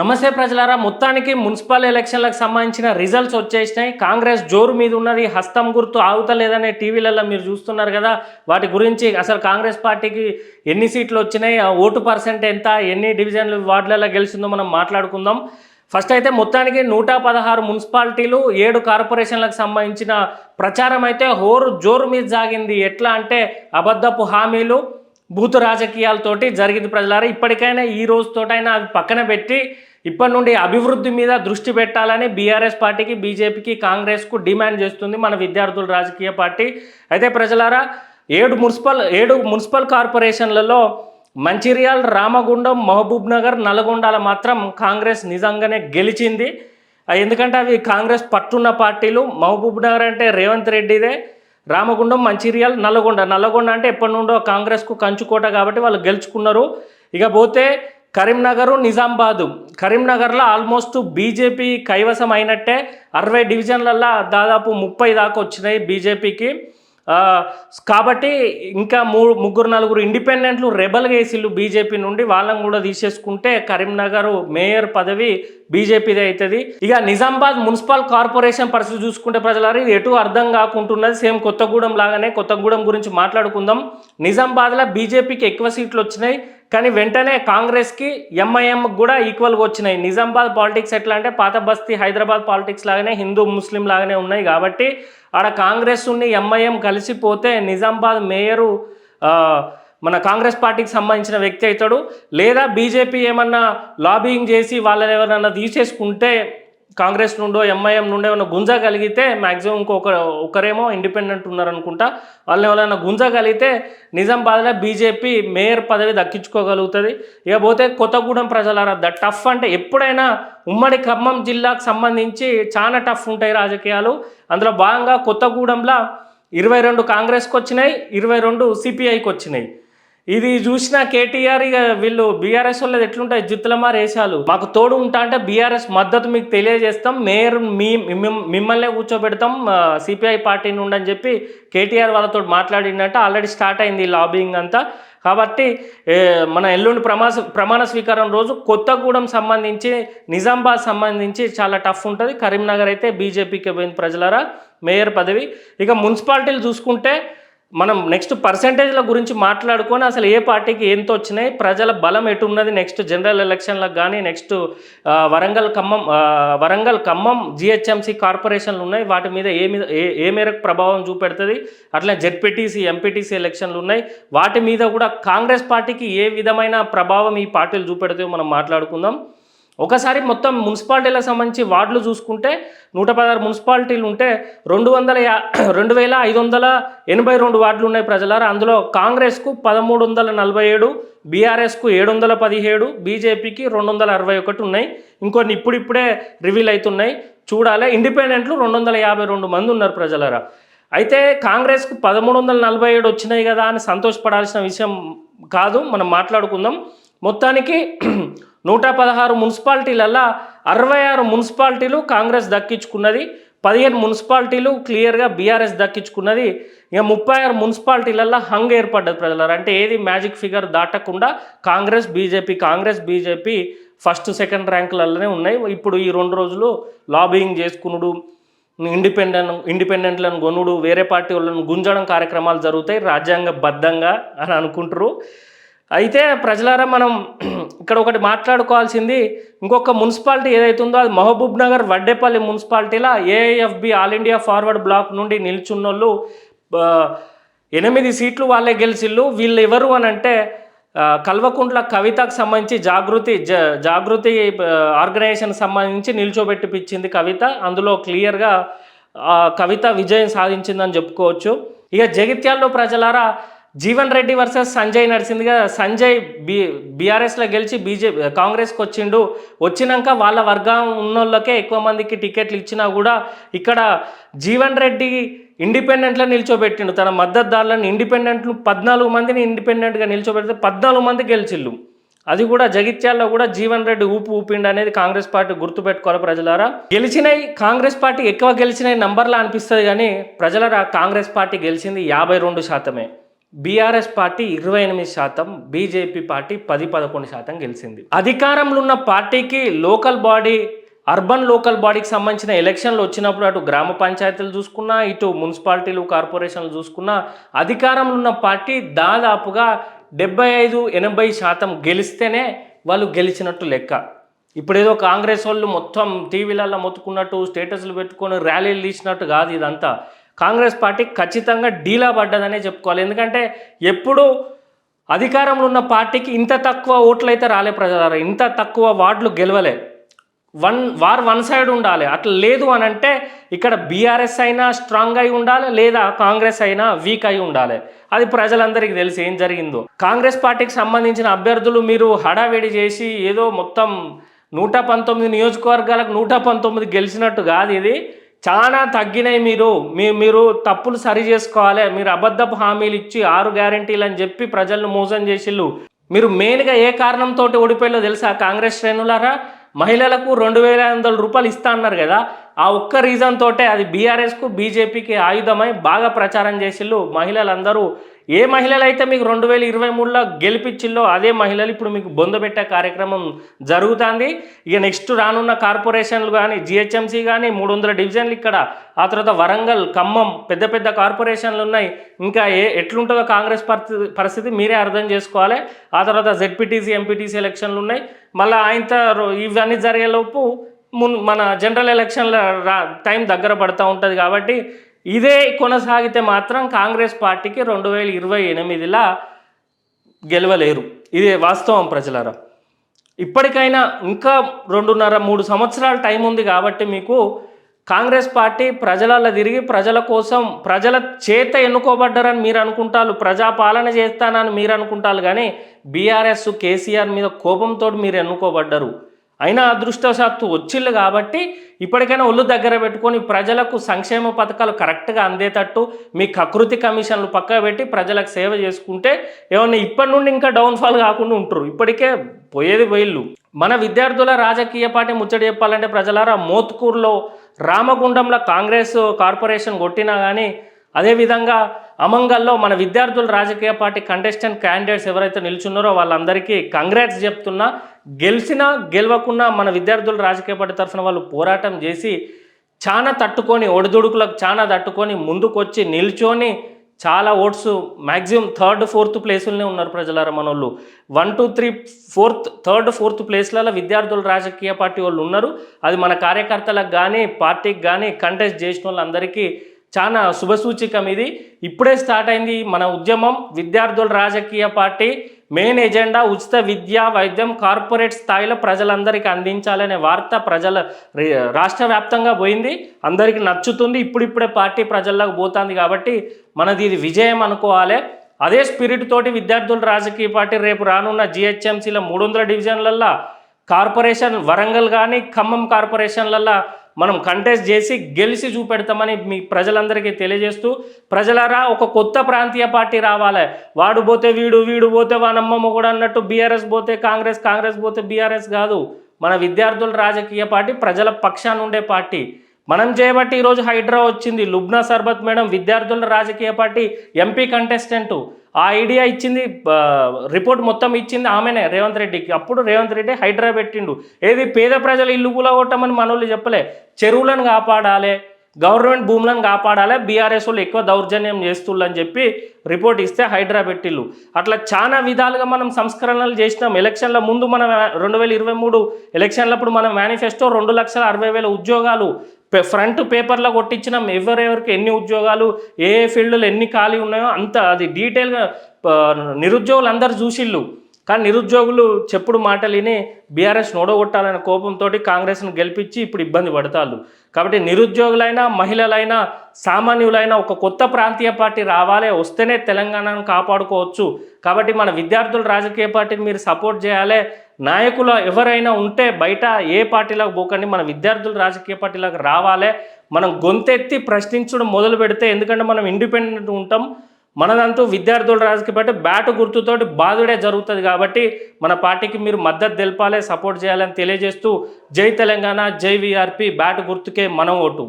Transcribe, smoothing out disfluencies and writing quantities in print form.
నమస్తే ప్రజలారా, మొత్తానికి మున్సిపల్ ఎలక్షన్లకు సంబంధించిన రిజల్ట్స్ వచ్చేసినాయి. కాంగ్రెస్ జోరు మీద ఉన్నది, హస్తం గుర్తు ఆగుతలేదనే టీవీలలో మీరు చూస్తున్నారు కదా. వాటి గురించి అసలు కాంగ్రెస్ పార్టీకి ఎన్ని సీట్లు వచ్చినాయి, ఓటు పర్సెంట్ ఎంత, ఎన్ని డివిజన్లు వార్డులలో గెలిచిందో మనం మాట్లాడుకుందాం. ఫస్ట్ అయితే మొత్తానికి 116 మున్సిపాలిటీలు 7 కార్పొరేషన్లకు సంబంధించిన ప్రచారం అయితే జోరు మీద సాగింది. ఎట్లా అంటే అబద్ధపు హామీలు, బూతు రాజకీయాలతోటి జరిగింది ప్రజలారా. ఇప్పటికైనా ఈ రోజుతోటైనా అవి పక్కన పెట్టి ఇప్పటి నుండి అభివృద్ధి మీద దృష్టి పెట్టాలని బీఆర్ఎస్ పార్టీకి, బీజేపీకి, కాంగ్రెస్కు డిమాండ్ చేస్తుంది మన విద్యార్థుల రాజకీయ పార్టీ. అయితే ప్రజలారా, 7 మున్సిపల్ కార్పొరేషన్లలో మంచిర్యాల, రామగుండం, మహబూబ్ నగర్, నల్గొండల మాత్రం కాంగ్రెస్ నిజంగానే గెలిచింది. ఎందుకంటే అవి కాంగ్రెస్ పట్టున్న పార్టీలు. మహబూబ్ నగర్ అంటే రేవంత్ రెడ్డిదే, రామగుండం, మంచిర్యాల, నల్లగొండ అంటే ఎప్పటి నుండో కాంగ్రెస్కు కంచుకోట కాబట్టి వాళ్ళు గెలుచుకున్నారు. ఇక పోతే కరీంనగర్, నిజామాబాదు. కరీంనగర్లో ఆల్మోస్ట్ బీజేపీ కైవసం అయినట్టే. 60 డివిజన్లల్లో దాదాపు 30 దాకా వచ్చినాయి బీజేపీకి. కాబట్టి ఇంకా ముగ్గురు నలుగురు ఇండిపెండెంట్లు రెబల్గా వేసిళ్ళు బీజేపీ నుండి. వాళ్ళని కూడా తీసేసుకుంటే కరీంనగర్ మేయర్ పదవి బీజేపీదే అవుతుంది. ఇక నిజామాబాద్ మున్సిపల్ కార్పొరేషన్ పరిస్థితి చూసుకుంటే ప్రజలారు ఇది ఎటు అర్థం కాకుంటున్నది. సేమ్ కొత్తగూడెం లాగానే. కొత్తగూడెం గురించి మాట్లాడుకుందాం. నిజామాబాద్లో బీజేపీకి ఎక్కువ సీట్లు వచ్చినాయి, కానీ వెంటనే కాంగ్రెస్కి, ఎంఐఎంకి కూడా ఈక్వల్గా వచ్చినాయి. నిజామాబాద్ పాలిటిక్స్ ఎట్లా అంటే పాత బస్తీ హైదరాబాద్ పాలిటిక్స్ లాగానే, హిందూ ముస్లిం లాగానే ఉన్నాయి. కాబట్టి ఆడ కాంగ్రెస్ ఉండి ఎంఐఎం కలిసిపోతే నిజామాబాద్ మేయరు మన కాంగ్రెస్ పార్టీకి సంబంధించిన వ్యక్తి అవుతాడు. లేదా బీజేపీ ఏమన్నా లాబింగ్ చేసి వాళ్ళని ఎవరన్నా తీసేసుకుంటే కాంగ్రెస్ నుండో ఎంఐఎం నుండో ఏమైనా గుంజగలిగితే, మ్యాక్సిమం ఒకరేమో ఇండిపెండెంట్ ఉన్నారనుకుంటా, వాళ్ళని ఎవరైనా గుంజగలిగితే నిజామాబాద్లో బీజేపీ మేయర్ పదవి దక్కించుకోగలుగుతుంది. ఇకపోతే కొత్తగూడెం ప్రజలారా, టఫ్ అంటే ఎప్పుడైనా ఉమ్మడి ఖమ్మం జిల్లాకు సంబంధించి చాలా టఫ్ ఉంటాయి రాజకీయాలు. అందులో భాగంగా కొత్తగూడెంలో 22 కాంగ్రెస్కి వచ్చినాయి, 22 సిపిఐకి వచ్చినాయి. ఇది చూసిన కేటీఆర్ ఇక వీళ్ళు బీఆర్ఎస్ వాళ్ళది ఎట్లుంటాయి జిత్తులమార్ వేసాలు, మాకు తోడు ఉంటా అంటే బీఆర్ఎస్ మద్దతు మీకు తెలియజేస్తాం, మేయర్ మిమ్మల్నే కూర్చోబెడతాం సిపిఐ పార్టీ నుండి అని చెప్పి కేటీఆర్ వాళ్ళతో మాట్లాడినట్టు ఆల్రెడీ స్టార్ట్ అయింది ఈ లాబింగ్ అంతా. కాబట్టి మన ఎల్లుండి ప్రమాణ స్వీకారం రోజు కొత్తగూడెం సంబంధించి, నిజామాబాద్ సంబంధించి చాలా టఫ్ ఉంటుంది. కరీంనగర్ అయితే బీజేపీకి పోయింది ప్రజలారా మేయర్ పదవి. ఇక మున్సిపాలిటీలు చూసుకుంటే మనం నెక్స్ట్ పర్సంటేజ్ల గురించి మాట్లాడుకొని అసలు ఏ పార్టీకి ఎంత వచ్చినాయి, ప్రజల బలం ఎటున్నది నెక్స్ట్ జనరల్ ఎలక్షన్లకు కానీ, నెక్స్ట్ వరంగల్ ఖమ్మం జిహెచ్ఎంసీ కార్పొరేషన్లు ఉన్నాయి, వాటి మీద ఏ మేరకు ప్రభావం చూపెడుతుంది. అట్లా జెడ్పీటీసీ, ఎంపీటీసీ ఎలక్షన్లు ఉన్నాయి, వాటి మీద కూడా కాంగ్రెస్ పార్టీకి ఏ విధమైన ప్రభావం ఈ పార్టీలు చూపెడతాయో మనం మాట్లాడుకుందాం. ఒకసారి మొత్తం మున్సిపాలిటీలకు సంబంధించి వార్డులు చూసుకుంటే 116 మున్సిపాలిటీలు ఉంటే 2582 వార్డులు ఉన్నాయి ప్రజలారా. అందులో కాంగ్రెస్కు 1347, బీఆర్ఎస్కు 717, బీజేపీకి 261 ఉన్నాయి. ఇంకొన్ని ఇప్పుడిప్పుడే రివీల్ అవుతున్నాయి, చూడాలి. ఇండిపెండెంట్లు 252 మంది ఉన్నారు ప్రజలారా. అయితే కాంగ్రెస్కు 1347 వచ్చినాయి కదా అని సంతోషపడాల్సిన విషయం కాదు, మనం మాట్లాడుకుందాం. మొత్తానికి 116 మున్సిపాలిటీలల్లో 66 మున్సిపాలిటీలు కాంగ్రెస్ దక్కించుకున్నది, 15 మున్సిపాలిటీలు క్లియర్గా బీఆర్ఎస్ దక్కించుకున్నది. ఇక 36 మున్సిపాలిటీలల్లో హంగ్ ఏర్పడ్డది ప్రజలారా. అంటే ఏది మ్యాజిక్ ఫిగర్ దాటకుండా కాంగ్రెస్ బీజేపీ ఫస్ట్ సెకండ్ ర్యాంకులలోనే ఉన్నాయి. ఇప్పుడు ఈ 2 రోజులు లాబింగ్ చేసుకునుడు, ఇండిపెండెంట్లను కొనుడు, వేరే పార్టీ వాళ్ళను గుంజడం కార్యక్రమాలు జరుగుతాయి రాజ్యాంగబద్ధంగా అని అనుకుంటారు. అయితే ప్రజలారా, మనం ఇక్కడ ఒకటి మాట్లాడుకోవాల్సింది, ఇంకొక మున్సిపాలిటీ ఏదైతుందో అది మహబూబ్ నగర్ వడ్డేపల్లి మున్సిపాలిటీలో AIFB all India forward block నుండి నిల్చున్నోళ్ళు 8 సీట్లు వాళ్ళే గెలిచిళ్ళు. వీళ్ళు ఎవరు అని అంటే కల్వకుంట్ల కవితకు సంబంధించి జాగృతి ఆర్గనైజేషన్ సంబంధించి నిల్చోబెట్టిపించింది కవిత. అందులో క్లియర్గా కవిత విజయం సాధించిందని చెప్పుకోవచ్చు. ఇక జగిత్యాల్లో ప్రజలారా, జీవన్ రెడ్డి వర్సెస్ సంజయ్ నడిచిందిగా. సంజయ్ బీఆర్ఎస్లో గెలిచి కాంగ్రెస్కి వచ్చినాక వాళ్ళ వర్గం ఉన్నోళ్ళకే ఎక్కువ మందికి టికెట్లు ఇచ్చినా కూడా ఇక్కడ జీవన్ రెడ్డి ఇండిపెండెంట్లో నిల్చోబెట్టిండు తన మద్దతుదారులను. 14 మందిని ఇండిపెండెంట్గా నిల్చోబెడితే 14 మంది గెలిచిళ్ళు. అది కూడా జగిత్యాల్లో కూడా జీవన్ రెడ్డి ఊపిండు అనేది కాంగ్రెస్ పార్టీ గుర్తుపెట్టుకోవాలి ప్రజలారా. గెలిచినాయి కాంగ్రెస్ పార్టీ ఎక్కువ గెలిచినాయి నంబర్లా అనిపిస్తుంది, కానీ ప్రజలారా కాంగ్రెస్ పార్టీ గెలిచింది 52%. బీఆర్ఎస్ పార్టీ 28%, బీజేపీ పార్టీ 10-11% గెలిచింది. అధికారంలో ఉన్న పార్టీకి లోకల్ బాడీ, అర్బన్ లోకల్ బాడీకి సంబంధించిన ఎలక్షన్లు వచ్చినప్పుడు అటు గ్రామ పంచాయతీలు చూసుకున్నా, ఇటు మున్సిపాలిటీలు, కార్పొరేషన్లు చూసుకున్నా అధికారంలో ఉన్న పార్టీ దాదాపుగా 75-80% గెలిస్తేనే వాళ్ళు గెలిచినట్టు లెక్క. ఇప్పుడేదో కాంగ్రెస్ వాళ్ళు మొత్తం టీవీలలో మొత్తుకున్నట్టు, స్టేటస్లు పెట్టుకొని ర్యాలీలు తీసినట్టు కాదు ఇదంతా. కాంగ్రెస్ పార్టీ ఖచ్చితంగా డీలా పడ్డదనే చెప్పుకోవాలి. ఎందుకంటే ఎప్పుడు అధికారంలో ఉన్న పార్టీకి ఇంత తక్కువ ఓట్లు అయితే రాలే ప్రజలారా, ఇంత తక్కువ వార్డులు గెలవలే. వన్ సైడ్ ఉండాలి. అట్లా లేదు అని అంటే ఇక్కడ బీఆర్ఎస్ అయినా స్ట్రాంగ్ అయి ఉండాలి, లేదా కాంగ్రెస్ అయినా వీక్ అయి ఉండాలి. అది ప్రజలందరికీ తెలిసి ఏం జరిగిందో. కాంగ్రెస్ పార్టీకి సంబంధించిన అభ్యర్థులు మీరు హడావిడి చేసి ఏదో మొత్తం 119 నియోజకవర్గాలకు 119 గెలిచినట్టు కాదు. ఇది చాలా తగ్గినాయి. మీరు తప్పులు సరి చేసుకోవాలి. మీరు అబద్ధపు హామీలు ఇచ్చి 6 గ్యారెంటీలు అని చెప్పి ప్రజలను మోసం చేసిళ్ళు. మీరు మెయిన్గా ఏ కారణంతో ఓడిపోయాలో తెలుసా కాంగ్రెస్ శ్రేణులారా? మహిళలకు 2,500 రూపాయలు ఇస్తా అన్నారు కదా, ఆ ఒక్క రీజన్ తోటే అది బీఆర్ఎస్కు బీజేపీకి ఆయుధమై బాగా ప్రచారం చేసిళ్ళు. మహిళలందరూ ఏ మహిళలు అయితే మీకు 2023లో గెలిపించిల్లో అదే మహిళలు ఇప్పుడు మీకు బొందబెట్టే కార్యక్రమం జరుగుతుంది. ఇక నెక్స్ట్ రానున్న కార్పొరేషన్లు కానీ, జిహెచ్ఎంసీ కానీ 300 డివిజన్లు ఇక్కడ, ఆ తర్వాత వరంగల్, ఖమ్మం పెద్ద పెద్ద కార్పొరేషన్లు ఉన్నాయి. ఇంకా ఎట్లుంటుందో కాంగ్రెస్ పరిస్థితి మీరే అర్థం చేసుకోవాలి. ఆ తర్వాత జెడ్పీటీసీ, ఎంపీటీసీ ఎలక్షన్లు ఉన్నాయి. మళ్ళీ ఆయనతో ఇవన్నీ జరిగేలోపు మన జనరల్ ఎలక్షన్ల టైం దగ్గర పడుతూ ఉంటుంది. కాబట్టి ఇదే కొనసాగితే మాత్రం కాంగ్రెస్ పార్టీకి 2028లా గెలవలేరు. ఇదే వాస్తవం ప్రజలారా. ఇప్పటికైనా ఇంకా 2.5-3 సంవత్సరాల టైం ఉంది. కాబట్టి మీకు కాంగ్రెస్ పార్టీ ప్రజలలో తిరిగి ప్రజల కోసం, ప్రజల చేత ఎన్నుకోబడ్డారని మీరు అనుకుంటారు, ప్రజాపాలన చేస్తానని మీరు అనుకుంటారు. కానీ బీఆర్ఎస్, కేసీఆర్ మీద కోపంతో మీరు ఎన్నుకోబడ్డారు. అయినా అదృష్టవశాత్తు వచ్చిళ్ళు కాబట్టి ఇప్పటికైనా ఒళ్ళు దగ్గర పెట్టుకొని ప్రజలకు సంక్షేమ పథకాలు కరెక్ట్గా అందేటట్టు మీ కకృతి కమిషన్లు పక్కన పెట్టి ప్రజలకు సేవ చేసుకుంటే ఏమన్నా ఇప్పటి నుండి ఇంకా డౌన్ఫాల్ కాకుండా ఉంటారు. ఇప్పటికే పోయేది పోయిళ్ళు. మన విద్యార్థుల రాజకీయ పార్టీ ముచ్చట చెప్పాలంటే ప్రజలారా, మోత్కూరులో రామగుండంలో కాంగ్రెస్ కార్పొరేషన్ కొట్టినా కానీ, అదేవిధంగా అమంగల్లో మన విద్యార్థుల రాజకీయ పార్టీ కంటెస్టెంట్ క్యాండిడేట్స్ ఎవరైతే నిల్చున్నారో వాళ్ళందరికీ కంగ్రాట్స్ చెప్తున్నా. గెలిచినా గెలవకున్నా మన విద్యార్థుల రాజకీయ పార్టీ తరఫున వాళ్ళు పోరాటం చేసి చాలా తట్టుకొని, ఒడిదుడుకులకు చాలా తట్టుకొని ముందుకొచ్చి నిల్చొని చాలా ఓట్స్ మ్యాక్సిమం 3rd, 4th ప్లేసులనే ఉన్నారు ప్రజలారా. మన వాళ్ళు 1, 2, 3, 4th, 3rd, 4th ప్లేస్లలో విద్యార్థుల రాజకీయ పార్టీ వాళ్ళు ఉన్నారు. అది మన కార్యకర్తలకు కానీ, పార్టీకి కానీ కంటెస్ట్ చేసిన వాళ్ళందరికీ చాలా శుభసూచికం. ఇది ఇప్పుడే స్టార్ట్ అయింది మన ఉద్యమం. విద్యార్థుల రాజకీయ పార్టీ మెయిన్ ఎజెండా ఉచిత విద్య, వైద్యం కార్పొరేట్ స్థాయిలో ప్రజలందరికీ అందించాలనే వార్త రాష్ట్ర వ్యాప్తంగా పోయింది. అందరికీ నచ్చుతుంది. ఇప్పుడిప్పుడే పార్టీ ప్రజల్లోకి పోతుంది. కాబట్టి మనది ఇది విజయం అనుకోవాలి. అదే స్పిరిట్ తోటి విద్యార్థుల రాజకీయ పార్టీ రేపు రానున్న జిహెచ్ఎంసీలో 300 డివిజన్లల్లో కార్పొరేషన్, వరంగల్ కానీ ఖమ్మం కార్పొరేషన్లల్లో మనం కంటెస్ట్ చేసి గెలిచి చూపెడతామని మీ ప్రజలందరికీ తెలియజేస్తూ, ప్రజలారా ఒక కొత్త ప్రాంతీయ పార్టీ రావాలి. వాడు పోతే వీడు, వీడు పోతే వానమ్మమ్మ కూడా అన్నట్టు బీఆర్ఎస్ పోతే కాంగ్రెస్, కాంగ్రెస్ పోతే బీఆర్ఎస్ కాదు. మన విద్యార్థుల రాజకీయ పార్టీ ప్రజల పక్షాన ఉండే పార్టీ. మనం చేయబట్టి ఈరోజు హైడ్రా వచ్చింది. లుబ్నా సర్బత్ మేడం విద్యార్థుల రాజకీయ పార్టీ ఎంపీ కంటెస్టెంట్. ఆ ఐడియా ఇచ్చింది, రిపోర్ట్ మొత్తం ఇచ్చింది ఆమెనే రేవంత్ రెడ్డికి. అప్పుడు రేవంత్ రెడ్డి హైడ్రా పెట్టిండు. ఏది పేద ప్రజల ఇల్లు కూలగొట్టమని మనోళ్ళు చెప్పలే. చెరువులను కాపాడాలి, గవర్నమెంట్ భూములను కాపాడాలి, బీఆర్ఎస్ వాళ్ళు ఎక్కువ దౌర్జన్యం చేస్తుళ్ళని చెప్పి రిపోర్ట్ ఇస్తే హైడ్రా పెట్టిళ్ళు. అట్లా చాలా విధాలుగా మనం సంస్కరణలు చేసినాం. ఎలక్షన్ల ముందు మనం 2023 ఎలక్షన్లప్పుడు మనం మేనిఫెస్టో 2,60,000 ఉద్యోగాలు ఫ్రంట్ పేపర్లో కొట్టించినాం. ఎవరెవరికి ఎన్ని ఉద్యోగాలు, ఏ ఫీల్డ్లో ఎన్ని ఖాళీ ఉన్నాయో అంత అది డీటెయిల్గా నిరుద్యోగులు అందరు చూసిళ్ళు. కానీ నిరుద్యోగులు చెప్పుడు మాటలు విని బీఆర్ఎస్ నోడగొట్టాలనే కోపంతో కాంగ్రెస్ను గెలిపించి ఇప్పుడు ఇబ్బంది పడతారు. కాబట్టి నిరుద్యోగులైనా, మహిళలైనా, సామాన్యులైనా ఒక కొత్త ప్రాంతీయ పార్టీ రావాలి. వస్తేనే తెలంగాణను కాపాడుకోవచ్చు. కాబట్టి మన విద్యార్థుల రాజకీయ పార్టీని మీరు సపోర్ట్ చేయాలి. నాయకులు ఎవరైనా ఉంటే బయట ఏ పార్టీలకు పోకండి, మన విద్యార్థుల రాజకీయ పార్టీలకు రావాలి. మనం గొంతెత్తి ప్రశ్నించడం మొదలు పెడితే, ఎందుకంటే మనం ఇండిపెండెంట్ ఉంటాం, మనదంటూ విద్యార్థుల రాజకీయ పార్టీ బ్యాటు గుర్తుతోటి బాధుడే జరుగుతుంది. కాబట్టి మన పార్టీకి మీరు మద్దతు తెలపాలి, సపోర్ట్ చేయాలని తెలియజేస్తూ జై తెలంగాణ, జై వీఆర్పీ, బ్యాటు గుర్తుకే మనం ఓటు.